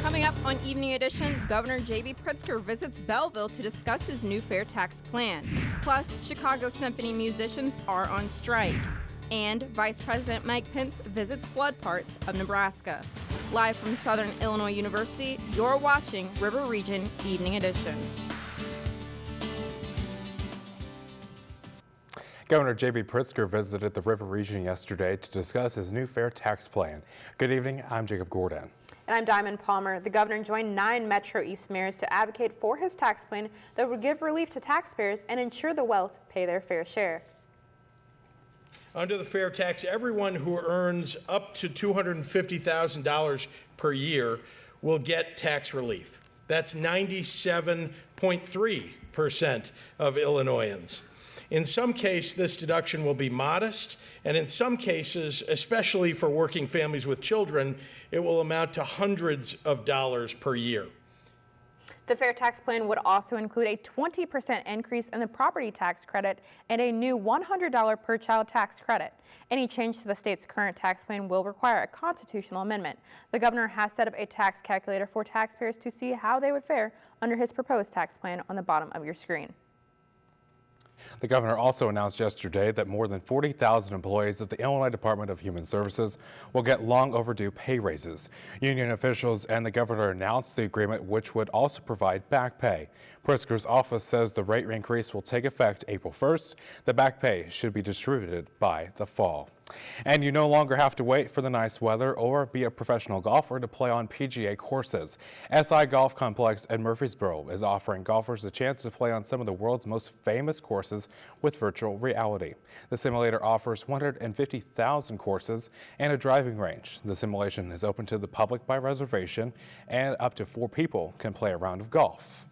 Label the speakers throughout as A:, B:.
A: Coming up on Evening Edition, Governor J.B. Pritzker visits Belleville to discuss his new fair tax plan. Plus, Chicago Symphony musicians are on strike. And Vice President Mike Pence visits flood parts of Nebraska. Live from Southern Illinois University, you're watching River Region Evening Edition.
B: Governor J.B. Pritzker visited the River Region yesterday to discuss his new fair tax plan. Good evening, I'm Jacob Gordon.
C: And I'm Diamond Palmer. The governor joined 9 Metro East mayors to advocate for his tax plan that would give relief to taxpayers and ensure the wealth pay their fair share.
D: Under the fair tax, everyone who earns up to $250,000 per year will get tax relief. That's 97.3% of Illinoisans. In some cases, this deduction will be modest, and in some cases, especially for working families with children, it will amount to hundreds of dollars per year.
C: The fair tax plan would also include a 20% increase in the property tax credit and a new $100 per child tax credit. Any change to the state's current tax plan will require a constitutional amendment. The governor has set up a tax calculator for taxpayers to see how they would fare under his proposed tax plan on the bottom of your screen.
B: The governor also announced yesterday that more than 40,000 employees at the Illinois Department of Human Services will get long overdue pay raises. Union officials and the governor announced the agreement, which would also provide back pay. Pritzker's office says the rate increase will take effect April 1st. The back pay should be distributed by the fall. And you no longer have to wait for the nice weather or be a professional golfer to play on PGA courses. SI Golf Complex in Murfreesboro is offering golfers a chance to play on some of the world's most famous courses with virtual reality. The simulator offers 150,000 courses and a driving range. The simulation is open to the public by reservation, and up to 4 people can play a round of golf.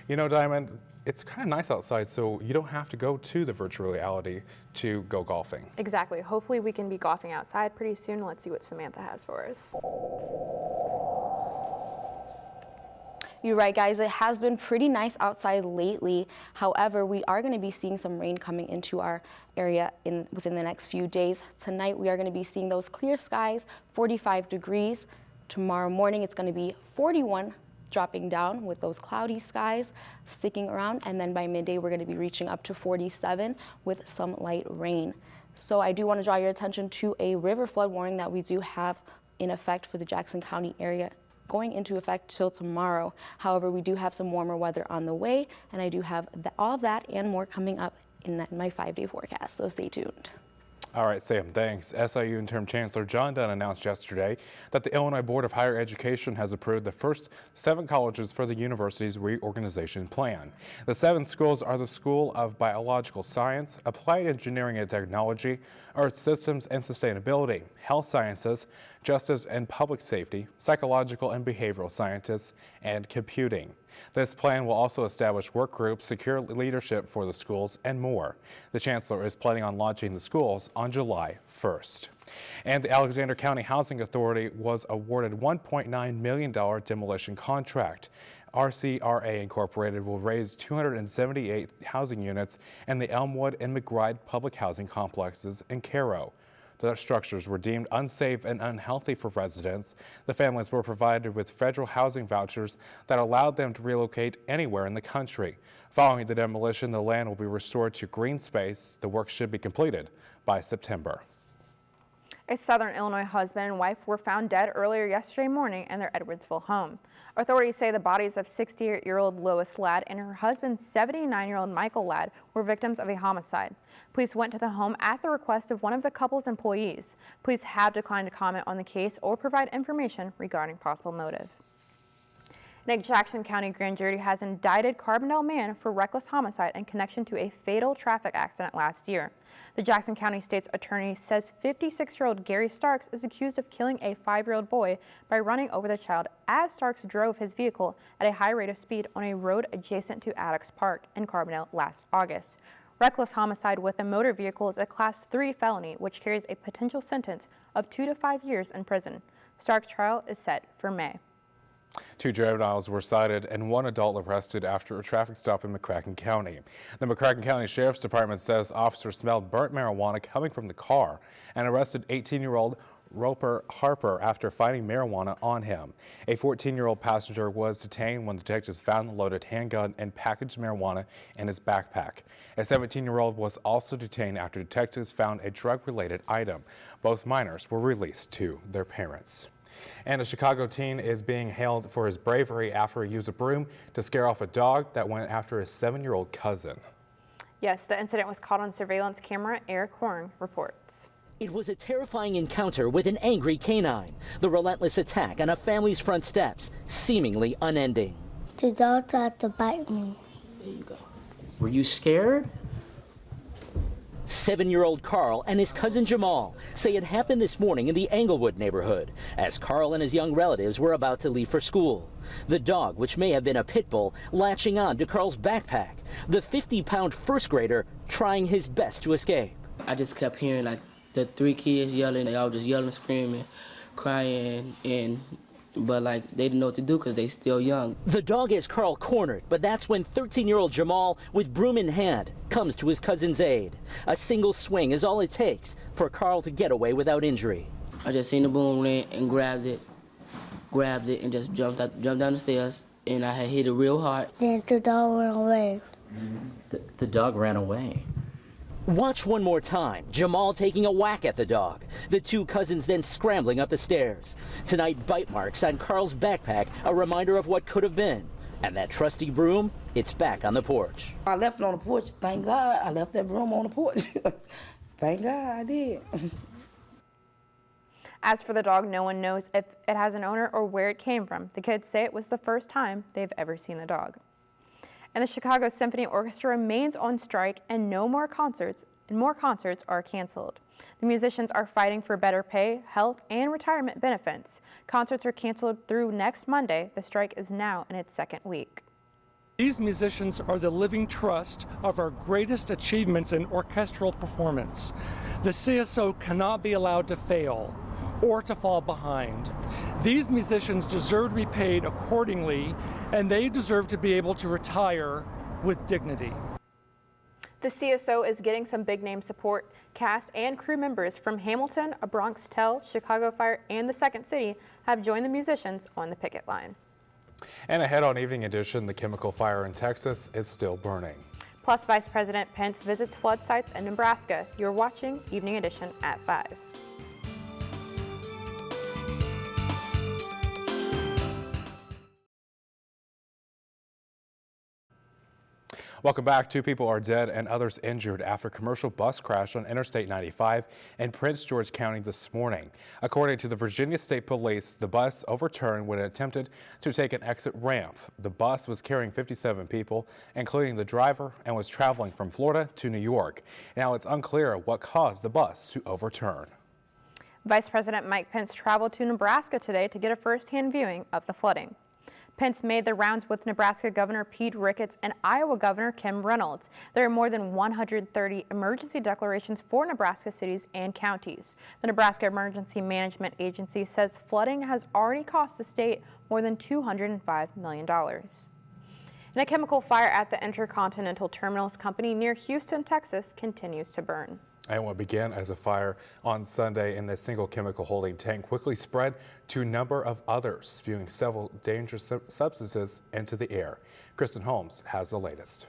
B: You know, Diamond, it's kind of nice outside, so you don't have to go to the virtual reality to go golfing.
C: Exactly. Hopefully we can be golfing outside pretty soon. Let's see what Samantha has for us.
E: You're right, guys. It has been pretty nice outside lately. However, we are going to be seeing some rain coming into our area within the next few days. Tonight, we are going to be seeing those clear skies, 45 degrees. Tomorrow morning, it's going to be 41, dropping down with those cloudy skies sticking around, and then by midday we're going to be reaching up to 47 with some light rain. So I do want to draw your attention to a river flood warning that we do have in effect for the Jackson County area, going into effect till tomorrow. However, we do have some warmer weather on the way, and I do have all of that and more coming up in my 5-day forecast, so stay tuned.
B: All right, Sam, thanks. SIU Interim Chancellor John Dunn announced yesterday that the Illinois Board of Higher Education has approved the first 7 colleges for the university's reorganization plan. The 7 schools are the School of Biological Science, Applied Engineering and Technology, Earth Systems and Sustainability, Health Sciences, Justice and Public Safety, Psychological and Behavioral Sciences, and Computing. This plan will also establish work groups, secure leadership for the schools, and more. The chancellor is planning on launching the schools on July 1st. And the Alexander County Housing Authority was awarded $1.9 million demolition contract. RCRA Incorporated will raise 278 housing units in the Elmwood and McBride public housing complexes in Cairo. The structures were deemed unsafe and unhealthy for residents. The families were provided with federal housing vouchers that allowed them to relocate anywhere in the country. Following the demolition, the land will be restored to green space. The work should be completed by September.
C: A Southern Illinois husband and wife were found dead earlier yesterday morning in their Edwardsville home. Authorities say the bodies of 68-year-old Lois Ladd and her husband, 79-year-old Michael Ladd, were victims of a homicide. Police went to the home at the request of one of the couple's employees. Police have declined to comment on the case or provide information regarding possible motive. A Jackson County grand jury has indicted Carbondale man for reckless homicide in connection to a fatal traffic accident last year. The Jackson County State's Attorney says 56-year-old Gary Starks is accused of killing a 5-year-old boy by running over the child as Starks drove his vehicle at a high rate of speed on a road adjacent to Addox Park in Carbondale last August. Reckless homicide with a motor vehicle is a Class 3 felony, which carries a potential sentence of 2 to 5 years in prison. Starks' trial is set for May.
B: 2 juveniles were cited and 1 adult arrested after a traffic stop in McCracken County. The McCracken County Sheriff's Department says officers smelled burnt marijuana coming from the car and arrested 18-year-old Roper Harper after finding marijuana on him. A 14-year-old passenger was detained when detectives found the loaded handgun and packaged marijuana in his backpack. A 17-year-old was also detained after detectives found a drug-related item. Both minors were released to their parents. And a Chicago teen is being hailed for his bravery after he used a broom to scare off a dog that went after his 7-year-old cousin.
C: Yes, the incident was caught on surveillance camera. Eric Horn reports.
F: It was a terrifying encounter with an angry canine. The relentless attack on a family's front steps, seemingly unending.
G: The dog tried to bite me.
F: There you go. Were you scared? 7-year-old Carl and his cousin Jamal say it happened this morning in the Englewood neighborhood as Carl and his young relatives were about to leave for school. The dog, which may have been a pit bull, latching on to Carl's backpack. The 50-pound first grader trying his best to escape.
H: I just kept hearing like the 3 kids yelling. They all just yelling, screaming, crying, but like they didn't know what to do because they still young.
F: The dog has Carl cornered, but that's when 13-year-old Jamal, with broom in hand, comes to his cousin's aid. A single swing is all it takes for Carl to get away without injury.
H: I just seen the boom ring and grabbed it, and just jumped down the stairs, and I had hit it real hard.
G: Then the dog ran away.
F: The dog ran away. Watch one more time. Jamal taking a whack at the dog. The two cousins then scrambling up the stairs. Tonight, bite marks on Carl's backpack, a reminder of what could have been. And that trusty broom, it's back on the porch.
I: I left it on the porch. Thank God I left that broom on the porch. Thank God I did.
C: As for the dog, no one knows if it has an owner or where it came from. The kids say it was the first time they've ever seen the dog. And the Chicago Symphony Orchestra remains on strike and more concerts are canceled. The musicians are fighting for better pay, health, and retirement benefits. Concerts are canceled through next Monday. The strike is now in its second week.
J: These musicians are the living trust of our greatest achievements in orchestral performance. The CSO cannot be allowed to fail or to fall behind. These musicians deserve to be paid accordingly, and they deserve to be able to retire with dignity.
C: The CSO is getting some big name support. Cast and crew members from Hamilton, A Bronx Tale, Chicago Fire, and the Second City have joined the musicians on the picket line.
B: And ahead on Evening Edition, the chemical fire in Texas is still burning.
C: Plus, Vice President Pence visits flood sites in Nebraska. You're watching Evening Edition at 5.
B: Welcome back. 2 people are dead and others injured after a commercial bus crash on Interstate 95 in Prince George County this morning. According to the Virginia State Police, the bus overturned when it attempted to take an exit ramp. The bus was carrying 57 people, including the driver, and was traveling from Florida to New York. Now it's unclear what caused the bus to overturn.
C: Vice President Mike Pence traveled to Nebraska today to get a first-hand viewing of the flooding. Pence made the rounds with Nebraska Governor Pete Ricketts and Iowa Governor Kim Reynolds. There are more than 130 emergency declarations for Nebraska cities and counties. The Nebraska Emergency Management Agency says flooding has already cost the state more than $205 million. And a chemical fire at the Intercontinental Terminals Company near Houston, Texas continues to burn.
B: And what began as a fire on Sunday in a single chemical holding tank quickly spread to a number of others, spewing several dangerous substances into the air. Kristen Holmes has the latest.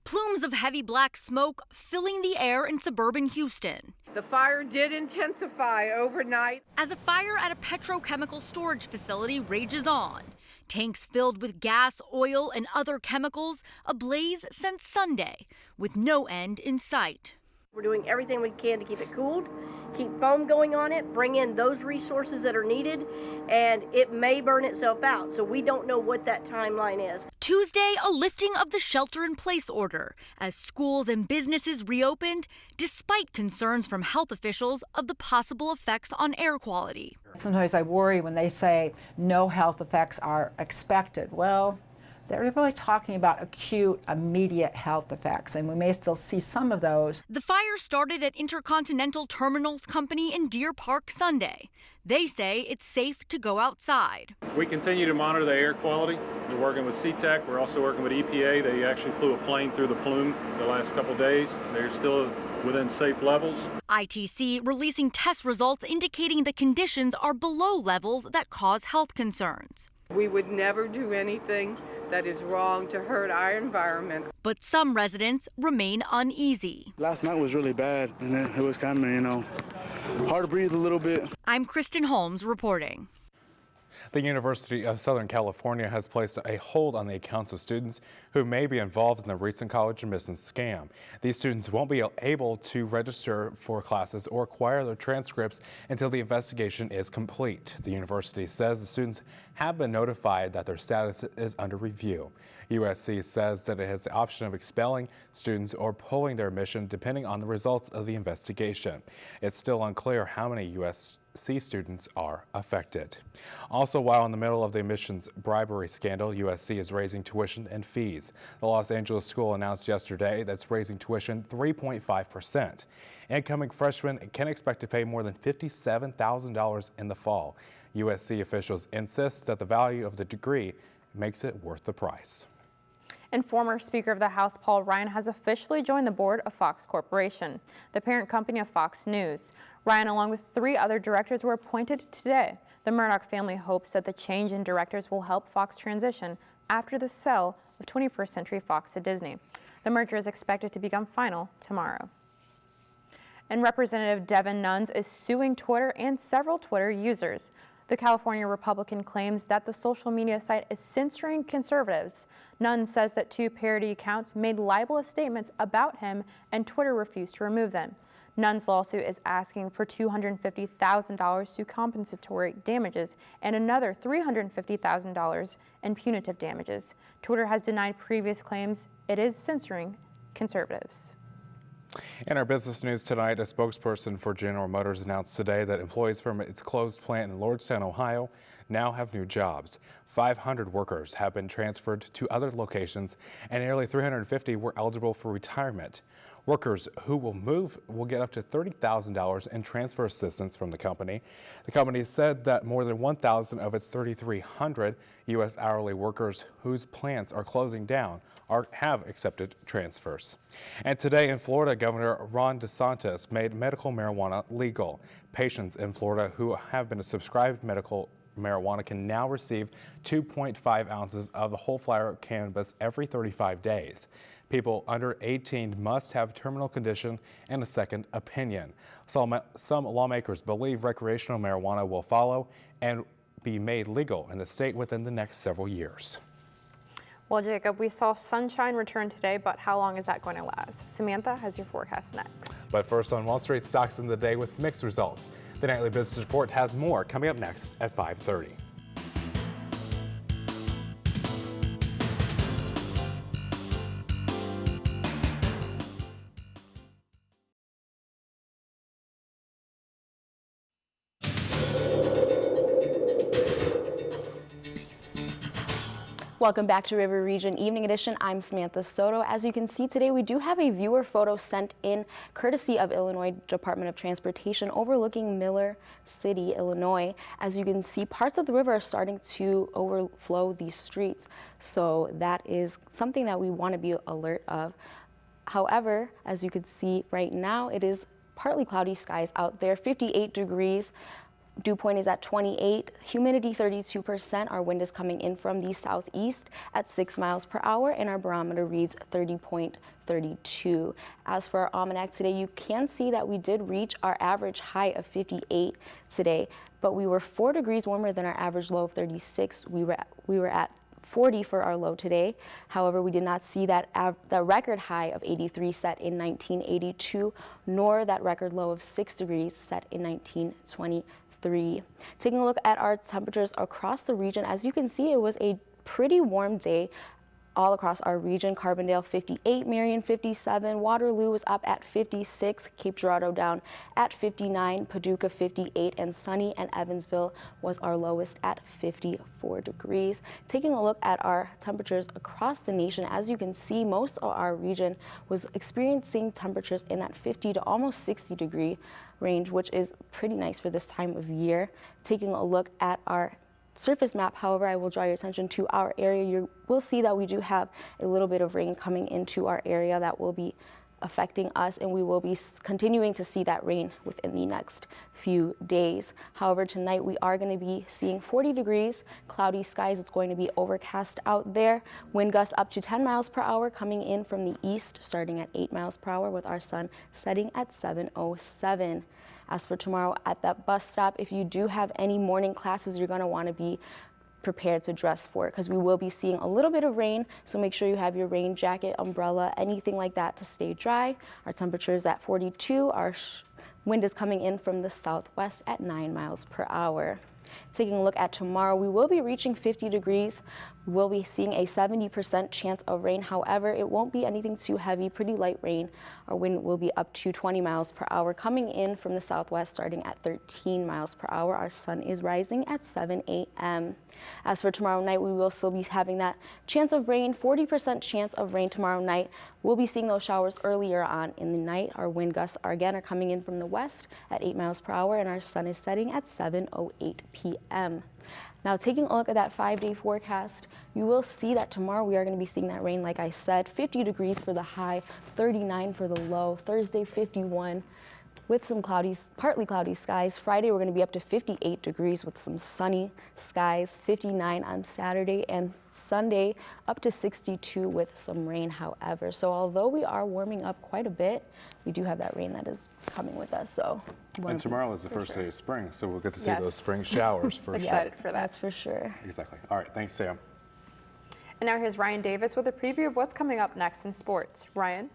K: Plumes of heavy black smoke filling the air in suburban Houston.
L: The fire did intensify overnight
K: as a fire at a petrochemical storage facility rages on. Tanks filled with gas, oil, and other chemicals ablaze since Sunday, with no end in sight.
M: We're doing everything we can to keep it cooled, keep foam going on it, bring in those resources that are needed, and it may burn itself out. So we don't know what that timeline is.
K: Tuesday, a lifting of the shelter-in-place order as schools and businesses reopened, despite concerns from health officials of the possible effects on air quality.
N: Sometimes I worry when they say no health effects are expected. Well, They're really talking about acute, immediate health effects, and we may still see some of those.
K: The fire started at Intercontinental Terminals Company in Deer Park Sunday. They say it's safe to go outside.
O: We continue to monitor the air quality. We're working with CTEC. We're also working with EPA. They actually flew a plane through the plume the last couple of days. They're still within safe levels.
K: ITC releasing test results indicating the conditions are below levels that cause health concerns.
L: We would never do anything that is wrong to hurt our environment.
K: But some residents remain uneasy.
P: Last night was really bad, and it was kind of, hard to breathe a little bit.
K: I'm Kristen Holmes reporting.
B: The University of Southern California has placed a hold on the accounts of students who may be involved in the recent college admissions scam. These students won't be able to register for classes or acquire their transcripts until the investigation is complete. The university says the students have been notified that their status is under review. USC says that it has the option of expelling students or pulling their admission depending on the results of the investigation. It's still unclear how many USC students are affected. Also, while in the middle of the admissions bribery scandal, USC is raising tuition and fees. The Los Angeles school announced yesterday that it's raising tuition 3.5%. Incoming freshmen can expect to pay more than $57,000 in the fall. USC officials insist that the value of the degree makes it worth the price.
C: And former Speaker of the House Paul Ryan has officially joined the board of Fox Corporation, the parent company of Fox News. Ryan, along with 3 other directors, were appointed today. The Murdoch family hopes that the change in directors will help Fox transition after the sale of 21st Century Fox to Disney. The merger is expected to become final tomorrow. And Representative Devin Nunes is suing Twitter and several Twitter users. The California Republican claims that the social media site is censoring conservatives. Nunes says that 2 parody accounts made libelous statements about him and Twitter refused to remove them. Nunes' lawsuit is asking for $250,000 to compensatory damages and another $350,000 in punitive damages. Twitter has denied previous claims it is censoring conservatives.
B: In our business news tonight, a spokesperson for General Motors announced today that employees from its closed plant in Lordstown, Ohio, now have new jobs. 500 workers have been transferred to other locations, and nearly 350 were eligible for retirement. Workers who will move will get up to $30,000 in transfer assistance from the company. The company said that more than 1,000 of its 3,300 U.S. hourly workers whose plants are closing down have accepted transfers. And today in Florida, Governor Ron DeSantis made medical marijuana legal. Patients in Florida who have been prescribed medical marijuana can now receive 2.5 ounces of the whole flower cannabis every 35 days. People under 18 must have a terminal condition and a second opinion. Some lawmakers believe recreational marijuana will follow and be made legal in the state within the next several years.
C: Well, Jacob, we saw sunshine return today, but how long is that going to last? Samantha has your forecast next.
B: But first on Wall Street, stocks in the day with mixed results. The Nightly Business Report has more coming up next at 5:30.
E: Welcome back to River Region Evening Edition. I'm Samantha Soto. As you can see today, we do have a viewer photo sent in courtesy of Illinois Department of Transportation overlooking Miller City, Illinois. As you can see, parts of the river are starting to overflow these streets. So that is something that we want to be alert of. However, as you can see right now, it is partly cloudy skies out there, 58 degrees. Dew point is at 28, humidity 32%. Our wind is coming in from the southeast at 6 miles per hour, and our barometer reads 30.32. As for our almanac today, you can see that we did reach our average high of 58 today, but we were 4 degrees warmer than our average low of 36. We were at 40 for our low today. However, we did not see that the record high of 83 set in 1982, nor that record low of 6 degrees set in 1923. Taking a look at our temperatures across the region, as you can see, it was a pretty warm day all across our region. Carbondale 58, Marion 57, Waterloo was up at 56, Cape Girardeau down at 59, Paducah 58, and sunny and Evansville was our lowest at 54 degrees. Taking a look at our temperatures across the nation, as you can see, most of our region was experiencing temperatures in that 50 to almost 60 degree range, which is pretty nice for this time of year. Taking a look at our surface map, however, I will draw your attention to our area. You will see that we do have a little bit of rain coming into our area that will be affecting us, and we will be continuing to see that rain within the next few days. However, tonight we are going to be seeing 40 degrees, cloudy skies. It's going to be overcast out there. Wind gusts up to 10 miles per hour coming in from the east, starting at 8 miles per hour with our sun setting at 7:07. As for tomorrow at that bus stop, if you do have any morning classes, you're going to want to be prepared to dress for it because we will be seeing a little bit of rain, so make sure you have your rain jacket, umbrella, anything like that to stay dry. Our temperature is at 42. Our wind is coming in from the southwest at 9 miles per hour. Taking a look at tomorrow, we will be reaching 50 degrees. We'll be seeing a 70% chance of rain. However, it won't be anything too heavy, pretty light rain. Our wind will be up to 20 miles per hour coming in from the southwest, starting at 13 miles per hour. Our sun is rising at 7 a.m. As for tomorrow night, we will still be having that chance of rain, 40% chance of rain tomorrow night. We'll be seeing those showers earlier on in the night. Our wind gusts are coming in from the west at 8 miles per hour, and our sun is setting at 7:08 p.m. Now, taking a look at that 5-day forecast, you will see that tomorrow we are going to be seeing that rain, like I said, 50 degrees for the high, 39 for the low. Thursday, 51 with some cloudy, partly cloudy skies. Friday, we're going to be up to 58 degrees with some sunny skies, 59 on Saturday, and Sunday up to 62 with some rain, however. So although we are warming up quite a bit, we do have that rain that is coming with us. So
B: and tomorrow is the first day of spring, so we'll get to see those spring showers for sure.
C: Excited for that.
E: That's for sure.
B: Exactly. All right, thanks, Sam.
C: And now here's Ryan Davis with a preview of what's coming up next in sports. Ryan?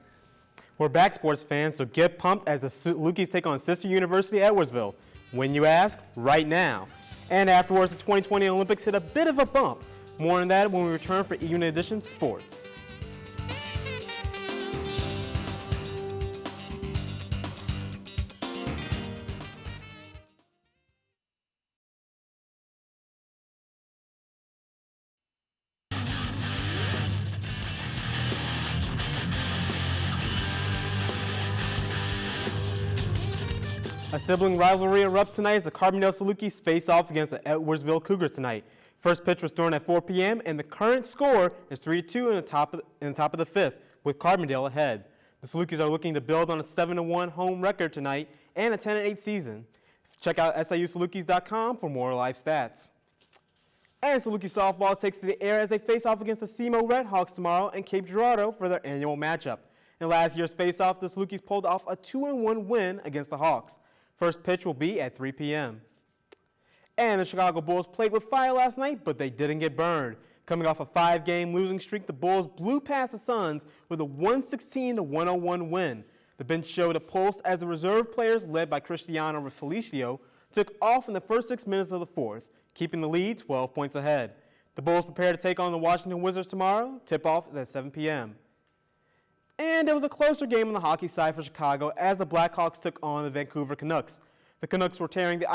Q: We're back, sports fans, so get pumped as the Salukis take on Sister University Edwardsville. When you ask, right now. And afterwards, the 2020 Olympics hit a bit of a bump. More on that when we return for Evening Edition Sports. A sibling rivalry erupts tonight as the Carbondale Salukis face off against the Edwardsville Cougars tonight. First pitch was thrown at 4 p.m. and the current score is 3-2 in the top of the fifth, with Carbondale ahead. The Salukis are looking to build on a 7-1 home record tonight and a 10-8 season. Check out SIUSalukis.com for more live stats. And Saluki softball takes to the air as they face off against the SEMO Redhawks tomorrow in Cape Girardeau for their annual matchup. In last year's face-off, the Salukis pulled off a 2-1 win against the Hawks. First pitch will be at 3 p.m. And the Chicago Bulls played with fire last night, but they didn't get burned. Coming off a 5-game losing streak, the Bulls blew past the Suns with a 116-101 win. The bench showed a pulse as the reserve players, led by Cristiano Felicio, took off in the first 6 minutes of the fourth, keeping the lead 12 points ahead. The Bulls prepare to take on the Washington Wizards tomorrow. Tip-off is at 7 p.m. And it was a closer game on the hockey side for Chicago as the Blackhawks took on the Vancouver Canucks. The Canucks were tearing up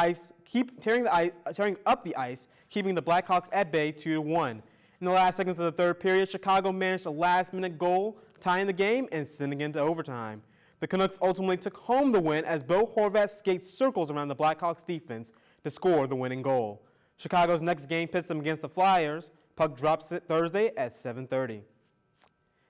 Q: the ice, keeping the Blackhawks at bay 2-1. In the last seconds of the third period, Chicago managed a last-minute goal, tying the game and sending it into overtime. The Canucks ultimately took home the win as Bo Horvat skates circles around the Blackhawks defense to score the winning goal. Chicago's next game pits them against the Flyers. Puck drops it Thursday at 7:30.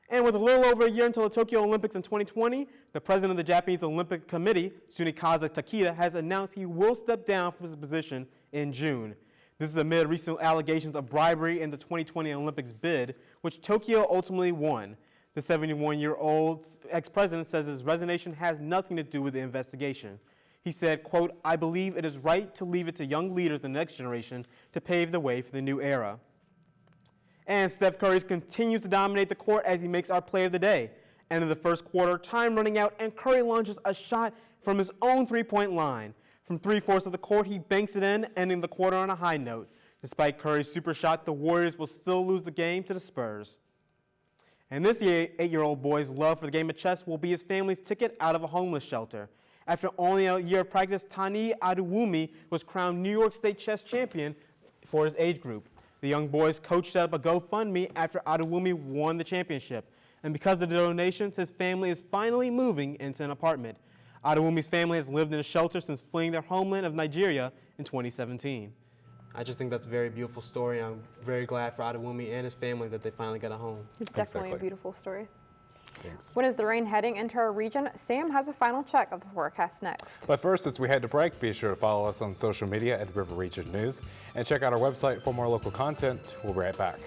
Q: And with a little over a year until the Tokyo Olympics in 2020, the president of the Japanese Olympic Committee, Tsunekazu Takeda, has announced he will step down from his position in June. This is amid recent allegations of bribery in the 2020 Olympics bid, which Tokyo ultimately won. The 71-year-old ex-president says his resignation has nothing to do with the investigation. He said, quote, "I believe it is right to leave it to young leaders of the next generation to pave the way for the new era." And Steph Curry continues to dominate the court as he makes our play of the day. End of the first quarter, time running out, and Curry launches a shot from his own three-point line. From 3/4 of the court, he banks it in, ending the quarter on a high note. Despite Curry's super shot, the Warriors will still lose the game to the Spurs. And this year, 8-year-old boy's love for the game of chess will be his family's ticket out of a homeless shelter. After only a year of practice, Tani Adewumi was crowned New York State chess champion for his age group. The young boy's coach set up a GoFundMe after Adewumi won the championship. And because of the donations, his family is finally moving into an apartment. Adewumi's family has lived in a shelter since fleeing their homeland of Nigeria in 2017. I just think that's a very beautiful story. I'm very glad for Adewumi and his family that they finally got a home.
C: It's definitely a beautiful story.
B: Thanks.
C: When is the rain heading into our region? Sam has a final check of the forecast next.
B: But first, as we head to break, be sure to follow us on social media at River Region News and check out our website for more local content. We'll be right back.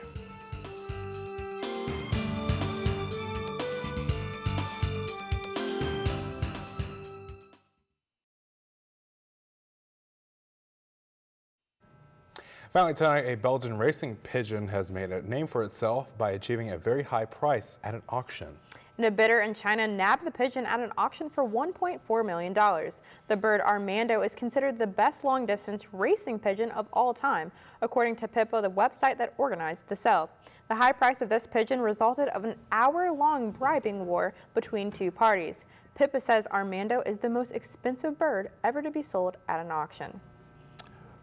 B: Finally tonight, a Belgian racing pigeon has made a name for itself by achieving a very high price at an auction.
C: And a bidder in China nabbed the pigeon at an auction for $1.4 million. The bird Armando is considered the best long-distance racing pigeon of all time, according to Pippa, the website that organized the sale. The high price of this pigeon resulted of an hour-long bribing war between two parties. Pippa says Armando is the most expensive bird ever to be sold at an auction.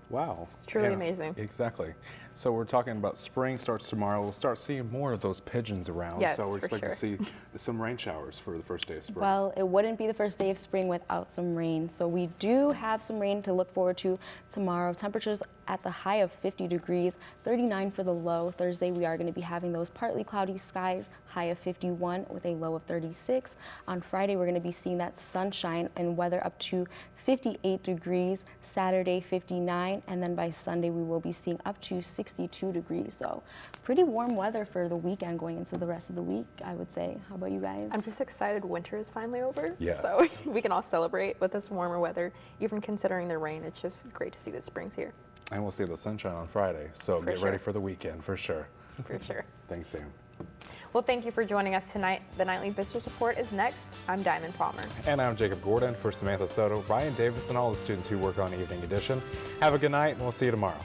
B: Wow.
C: It's truly amazing.
B: Exactly. So we're talking about spring starts tomorrow. We'll start seeing more of those pigeons around.
C: Yes,
B: so we're
C: for
B: expecting
C: sure.
B: to see some rain showers for the first day of spring.
E: Well, it wouldn't be the first day of spring without some rain. So we do have some rain to look forward to tomorrow. Temperatures at the high of 50 degrees, 39 for the low. Thursday, we are going to be having those partly cloudy skies, high of 51 with a low of 36. On Friday, we're going to be seeing that sunshine and weather up to 58 degrees, Saturday 59, and then by Sunday we will be seeing up to 62 degrees. So pretty warm weather for the weekend going into the rest of the week, I would say. How about you guys?
C: I'm just excited winter is finally over.
B: Yes.
C: So we can all celebrate with this warmer weather. Even considering the rain, it's just great to see that spring's here.
B: And we'll see the sunshine on Friday. So get ready for the weekend for sure.
C: For sure.
B: Thanks, Sam.
C: Well, thank you for joining us tonight. The Nightly Business Report is next. I'm Diamond Palmer.
B: And I'm Jacob Gordon. For Samantha Soto, Ryan Davis, and all the students who work on Evening Edition. Have a good night, and we'll see you tomorrow.